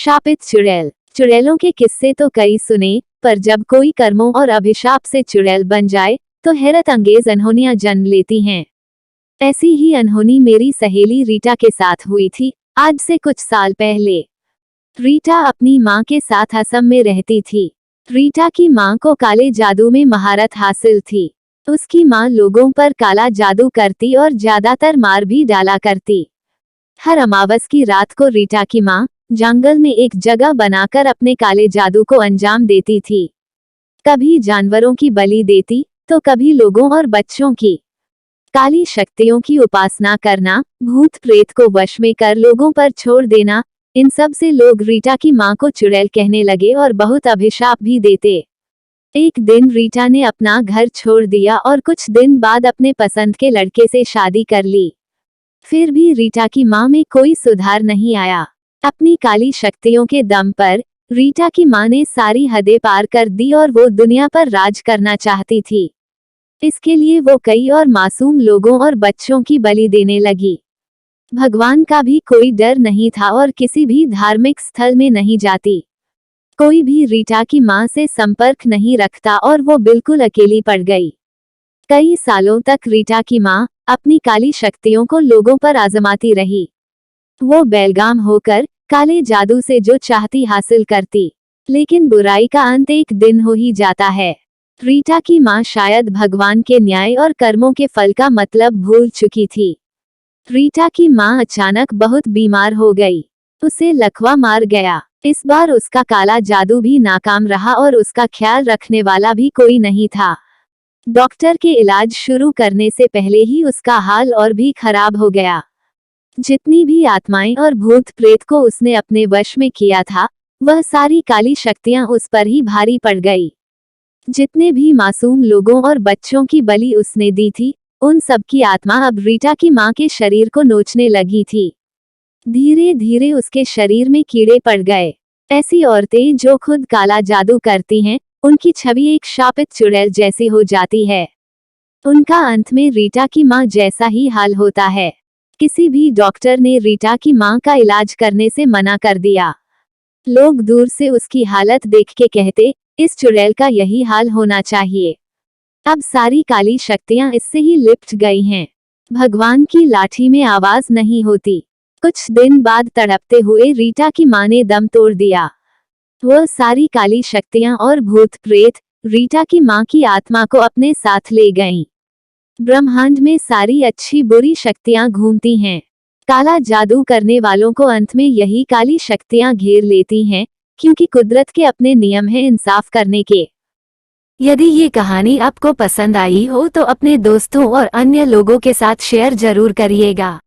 शापित चुड़ैल। चुड़ैलों के किस्से तो कई सुने, पर जब कोई कर्मों और अभिशाप से चुड़ैल बन जाए तो हैरत अंगेज अनहोनियां जन्म लेती हैं। ऐसी ही अनहोनी मेरी सहेली रीटा के साथ हुई थी, आज से कुछ साल पहले। रीटा अपनी माँ के साथ असम में रहती थी। रीटा की माँ को काले जादू में महारत हासिल थी। उसकी माँ लोगों पर काला जादू करती और ज्यादातर मार भी डाला करती। हर अमावस की रात को रीटा की माँ जंगल में एक जगह बनाकर अपने काले जादू को अंजाम देती थी। कभी जानवरों की बलि देती तो कभी लोगों और बच्चों की। काली शक्तियों की उपासना करना, भूत प्रेत को वश में कर लोगों पर छोड़ देना, इन सब से लोग रीटा की माँ को चुड़ैल कहने लगे और बहुत अभिशाप भी देते। एक दिन रीटा ने अपना घर छोड़ दिया और कुछ दिन बाद अपने पसंद के लड़के से शादी कर ली। फिर भी रीटा की माँ में कोई सुधार नहीं आया। अपनी काली शक्तियों के दम पर रीटा की माँ ने सारी हदें पार कर दी और वो दुनिया पर राज करना चाहती थी। इसके लिए वो कई और मासूम लोगों और बच्चों की बलि देने लगी। भगवान का भी कोई डर नहीं था और किसी भी धार्मिक स्थल में नहीं जाती। कोई भी रीटा की माँ से संपर्क नहीं रखता और वो बिल्कुल अकेली पड़ गई। कई सालों तक रीटा की माँ अपनी काली शक्तियों को लोगों पर आजमाती रही। वो बेलगाम होकर काले जादू से जो चाहती हासिल करती, लेकिन बुराई का अंत एक दिन हो ही जाता है। रीटा की माँ शायद भगवान के न्याय और कर्मों के फल का मतलब भूल चुकी थी। रीटा की माँ अचानक बहुत बीमार हो गई। उसे लकवा मार गया। इस बार उसका काला जादू भी नाकाम रहा और उसका ख्याल रखने वाला भी कोई नहीं था। डॉक्टर के इलाज शुरू करने से पहले ही उसका हाल और भी खराब हो गया। जितनी भी आत्माएं और भूत प्रेत को उसने अपने वश में किया था, वह सारी काली शक्तियां उस पर ही भारी पड़ गई। जितने भी मासूम लोगों और बच्चों की बलि उसने दी थी, उन सब की आत्मा अब रीटा की माँ के शरीर को नोचने लगी थी। धीरे धीरे उसके शरीर में कीड़े पड़ गए। ऐसी औरतें जो खुद काला जादू करती हैं, उनकी छवि एक शापित चुड़ैल जैसी हो जाती है। उनका अंत में रीटा की माँ जैसा ही हाल होता है। किसी भी डॉक्टर ने रीटा की माँ का इलाज करने से मना कर दिया। लोग दूर से उसकी हालत देख के कहते, इस चुड़ैल का यही हाल होना चाहिए। अब सारी काली शक्तियां इससे ही लिपट गई हैं। भगवान की लाठी में आवाज नहीं होती। कुछ दिन बाद तड़पते हुए रीटा की माँ ने दम तोड़ दिया। वह सारी काली शक्तियां और भूत प्रेत रीटा की माँ की आत्मा को अपने साथ ले गईं। ब्रह्मांड में सारी अच्छी बुरी शक्तियां घूमती हैं। काला जादू करने वालों को अंत में यही काली शक्तियां घेर लेती हैं, क्योंकि कुदरत के अपने नियम हैं इंसाफ करने के। यदि ये कहानी आपको पसंद आई हो तो अपने दोस्तों और अन्य लोगों के साथ शेयर जरूर करिएगा।